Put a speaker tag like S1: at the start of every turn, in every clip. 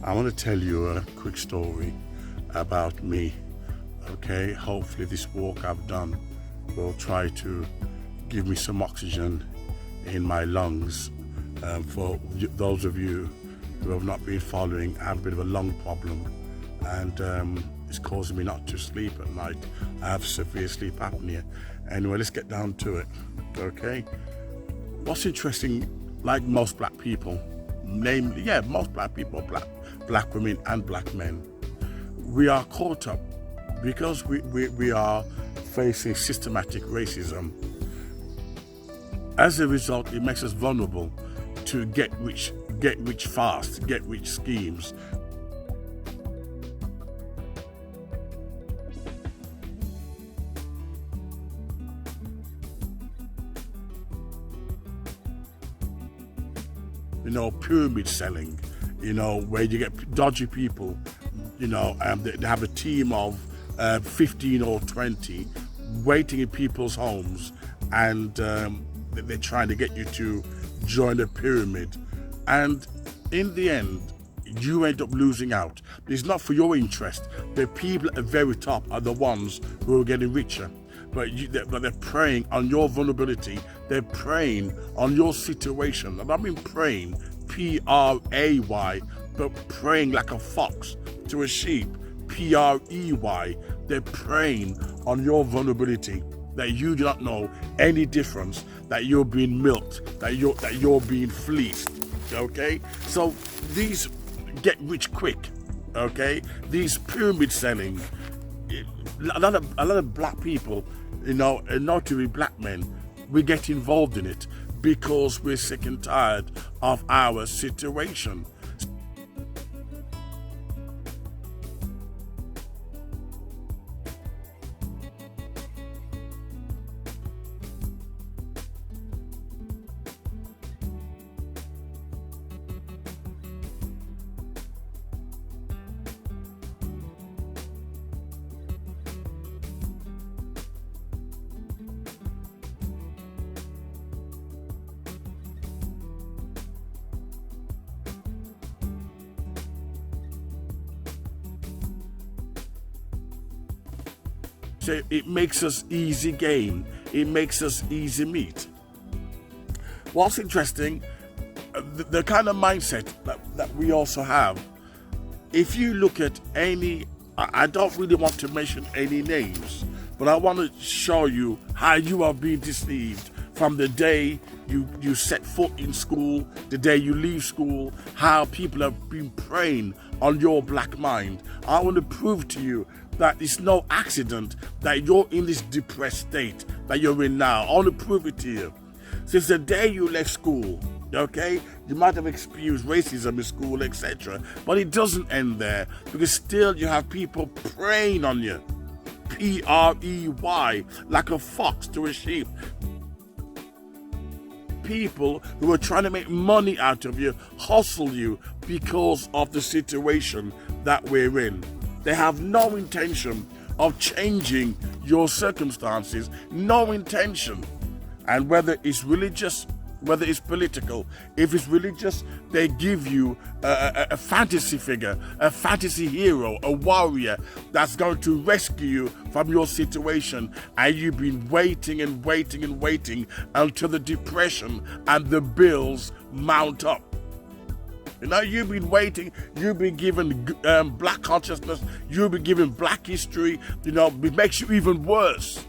S1: I want to tell you a quick story about me. Okay, hopefully this walk I've done will try to give me some oxygen in my lungs. For those of you who have not been following, I have a bit of a lung problem, and it's causing me not to sleep at night. I have severe sleep apnea. Anyway, let's get down to it. Okay, what's interesting, like most black people, namely, most black people, black women and black men, we are caught up because we are facing systematic racism. As a result, it makes us vulnerable to get rich fast, get rich schemes. Pyramid selling, where you get dodgy people, they have a team of 15 or 20 waiting in people's homes, and they're trying to get you to join the pyramid. And in the end, you end up losing out. It's not for your interest. The people at the very top are the ones who are getting richer. But they're preying on your vulnerability. They're preying on your situation. And I mean preying, P-R-A-Y, but preying like a fox to a sheep, P-R-E-Y. They're preying on your vulnerability, that you do not know any difference, that you're being milked, that you're being fleeced. Okay? So these get rich quick, okay? These pyramid selling, a lot of black people, not to be black men, we get involved in it because we're sick and tired of our situation. So it makes us easy game. It makes us easy meat. What's interesting, the kind of mindset that we also have, if you look at any, I don't really want to mention any names, but I want to show you how you are being deceived from the day you set foot in school, the day you leave school, how people have been preying on your black mind. I want to prove to you that it's no accident that you're in this depressed state that you're in now. I want to prove it to you. Since the day you left school, okay, you might have experienced racism in school, etc. But it doesn't end there, because still you have people preying on you. P-R-E-Y, like a fox to a sheep. People who are trying to make money out of you, hustle you because of the situation that we're in. They have no intention of changing your circumstances, no intention. And whether it's religious, whether it's political, if it's religious, they give you a fantasy figure, a fantasy hero, a warrior that's going to rescue you from your situation. And you've been waiting and waiting and waiting until the depression and the bills mount up. You've been waiting, you've been given black consciousness, you've been given black history, it makes you even worse.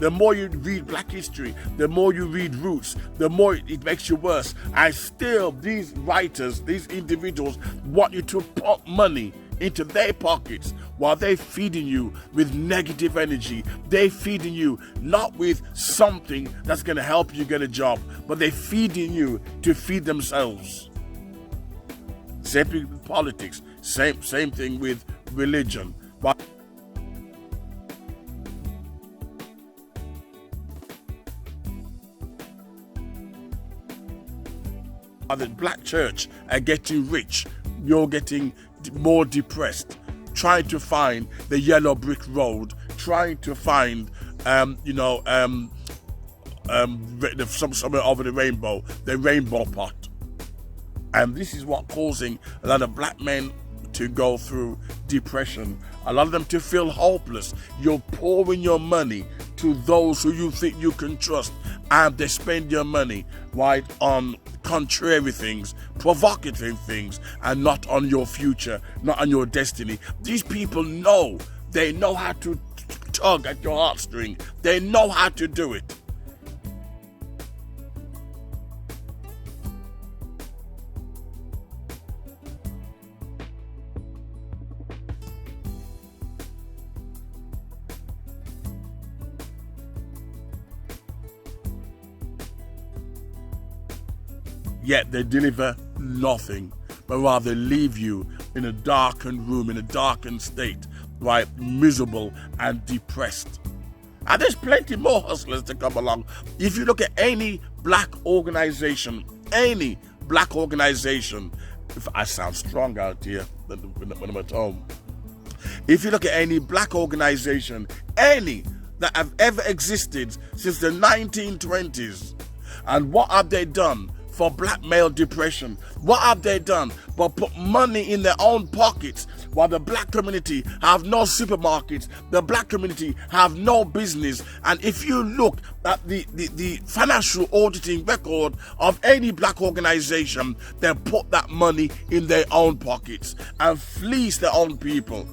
S1: The more you read black history, the more you read roots, the more it makes you worse. And still, these writers, these individuals want you to put money into their pockets while they're feeding you with negative energy. They're feeding you not with something that's going to help you get a job, but they're feeding you to feed themselves. Same thing with politics, same thing with religion. But the black church are getting rich, you're getting more depressed, trying to find the yellow brick road, trying to find somewhere over the rainbow pot. And this is what causing a lot of black men to go through depression, allow them to feel hopeless. You're pouring your money to those who you think you can trust, and they spend your money right on contrary things, provocative things, and not on your future, not on your destiny. These people know. They know how to tug at your heartstring. They know how to do it. Yet they deliver nothing, but rather leave you in a darkened room, in a darkened state, right, miserable and depressed. And there's plenty more hustlers to come along. If you look at any black organization, if I sound strong out here when I'm at home. If you look at any black organization, any that have ever existed since the 1920s, and what have they done for black male depression? What have they done but put money in their own pockets, while the black community have no supermarkets, the black community have no business? And if you look at the financial auditing record of any black organization, they put that money in their own pockets and fleece their own people.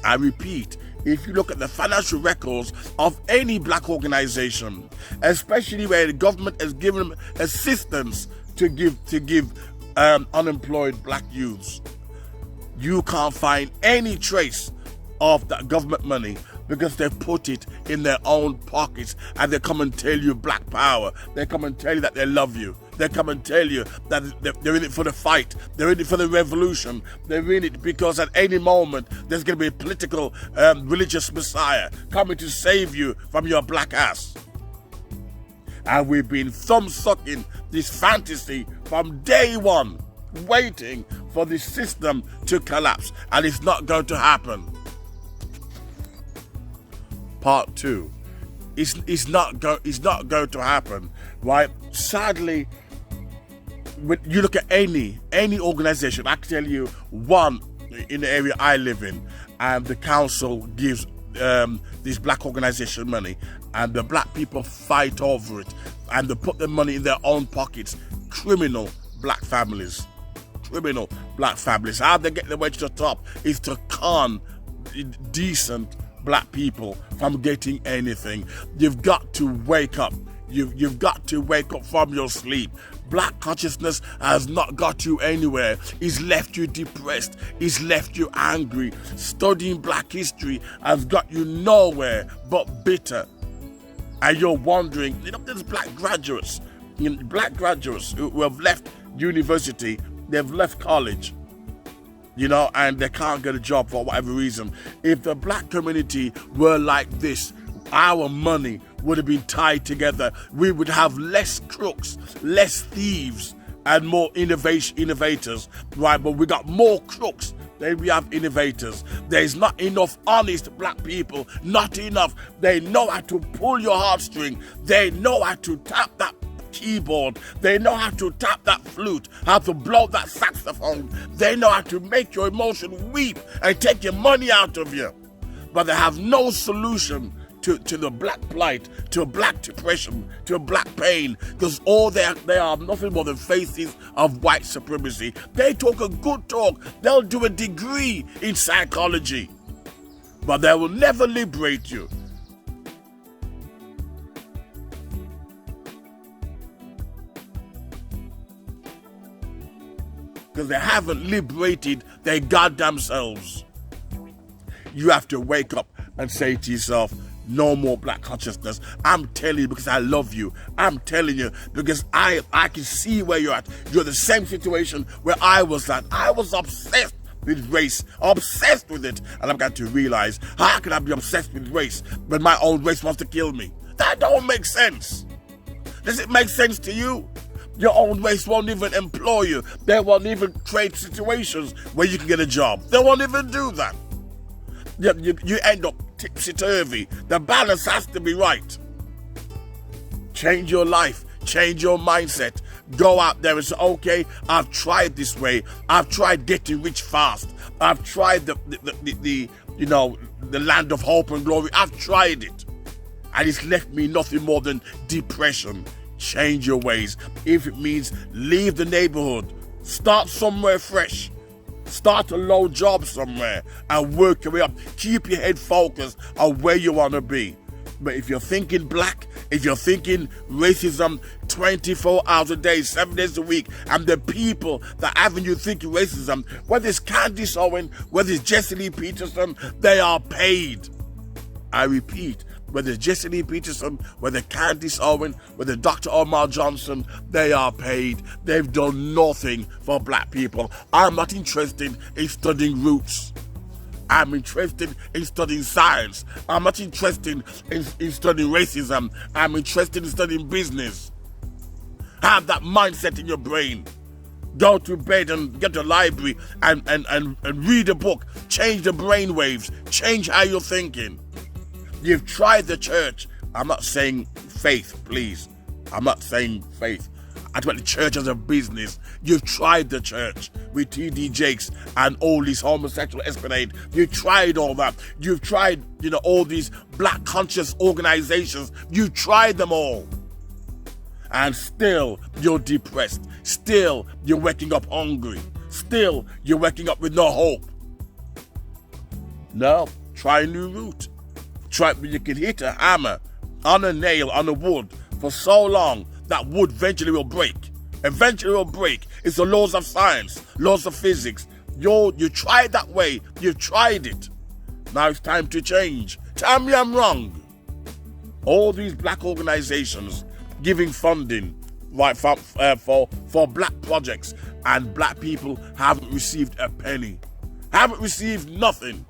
S1: I repeat, if you look at the financial records of any black organization, especially where the government has given them assistance to give unemployed black youths, you can't find any trace of that government money, because they put it in their own pockets, and they come and tell you black power. They come and tell you that they love you. They come and tell you that they're in it for the fight. They're in it for the revolution. They're in it because at any moment there's going to be a political, religious messiah coming to save you from your black ass. And we've been thumb-sucking this fantasy from day one, waiting for this system to collapse, and it's not going to happen. Part 2. It's not going to happen, right? Sadly, when you look at any organization, I can tell you one in the area I live in, and the council gives this black organization money, and the black people fight over it, and they put their money in their own pockets. Criminal black families. How they get their way to the top is to con decent black people from getting anything. You've got to wake up. You've got to wake up from your sleep. Black consciousness has not got you anywhere. It's left you depressed. It's left you angry. Studying black history has got you nowhere but bitter. And you're wondering, there's black graduates who have left university, they've left college, and they can't get a job for whatever reason. If the black community were like this, our money would have been tied together. We would have less crooks, less thieves, and more innovators, right? But we got more crooks than we have innovators. There's not enough honest black people, not enough. They know how to pull your heartstring. They know how to tap that keyboard. They know how to tap that flute, how to blow that saxophone. They know how to make your emotion weep and take your money out of you. But they have no solution to the black plight, to black depression, to black pain, because all they are nothing more than faces of white supremacy. They talk a good talk. They'll do a degree in psychology, but they will never liberate you. Because they haven't liberated their goddamn selves. You have to wake up and say to yourself, no more black consciousness. I'm telling you because I love you. I'm telling you because I can see where you're at. You're the same situation where I was at. I was obsessed with race, obsessed with it. And I've got to realize, how can I be obsessed with race when my own race wants to kill me? That don't make sense. Does it make sense to you? Your own race won't even employ you. They won't even create situations where you can get a job. They won't even do that. You end up tipsy-turvy. The balance has to be right. Change your life. Change your mindset. Go out there and say, okay, I've tried this way. I've tried getting rich fast. I've tried the land of hope and glory. I've tried it. And it's left me nothing more than depression. Change your ways. If it means leave the neighborhood, start somewhere fresh. Start a low job somewhere and work your way up. Keep your head focused on where you want to be. But if you're thinking black, if you're thinking racism 24 hours a day, 7 days a week, and the people that having you thinking racism, whether it's Candice Owen, whether it's Jesse Lee Peterson, they are paid. I repeat, whether it's Jesse Lee Peterson, whether Candice Owen, whether Dr. Omar Johnson, they are paid. They've done nothing for black people. I'm not interested in studying roots. I'm interested in studying science. I'm not interested in studying racism. I'm interested in studying business. Have that mindset in your brain. Go to bed and get to the library and read a book. Change the brain waves. Change how you're thinking. You've tried the church. I'm not saying faith, please. I'm not saying faith. I talk about the church as a business. You've tried the church with T.D. Jakes and all these homosexual espionage. You've tried all that. You've tried, all these black conscious organizations. You've tried them all. And still you're depressed. Still you're waking up hungry. Still you're waking up with no hope. No, try a new route. Try, you can hit a hammer on a nail, on a wood for so long that wood eventually will break. Eventually will break. It's the laws of science, laws of physics. You tried that way. You've tried it. Now it's time to change. Tell me I'm wrong. All these black organizations giving funding right for black projects, and black people haven't received a penny. Haven't received nothing.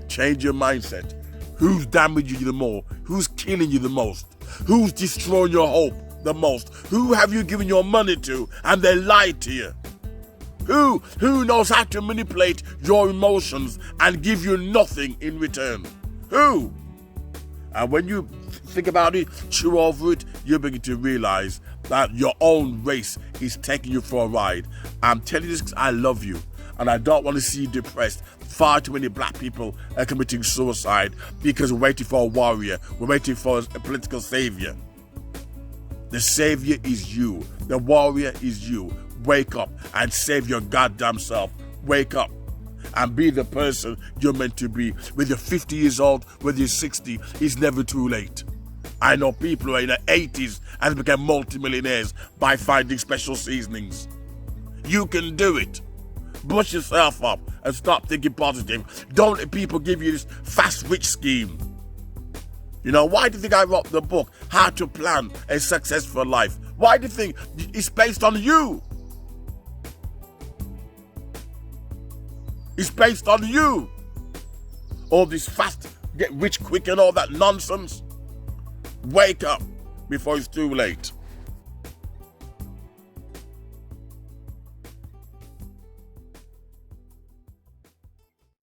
S1: Change your mindset. Who's damaging you the more? Who's killing you the most? Who's destroying your hope the most? Who have you given your money to and they lied to you? Who knows how to manipulate your emotions and give you nothing in return? Who? And when you think about it, chew over it, you begin to realize that your own race is taking you for a ride. I'm telling you this because I love you. And I don't want to see you depressed. Far too many black people are committing suicide because we're waiting for a warrior. We're waiting for a political savior. The savior is you. The warrior is you. Wake up and save your goddamn self. Wake up and be the person you're meant to be. Whether you're 50 years old, whether you're 60, it's never too late. I know people who are in their 80s and become multimillionaires by finding special seasonings. You can do it. Brush yourself up and stop thinking positive. Don't let people give you this fast rich scheme. Why do you think I wrote the book, How to Plan a Successful Life? Why do you think it's based on you? It's based on you. All this fast, get rich quick and all that nonsense. Wake up before it's too late.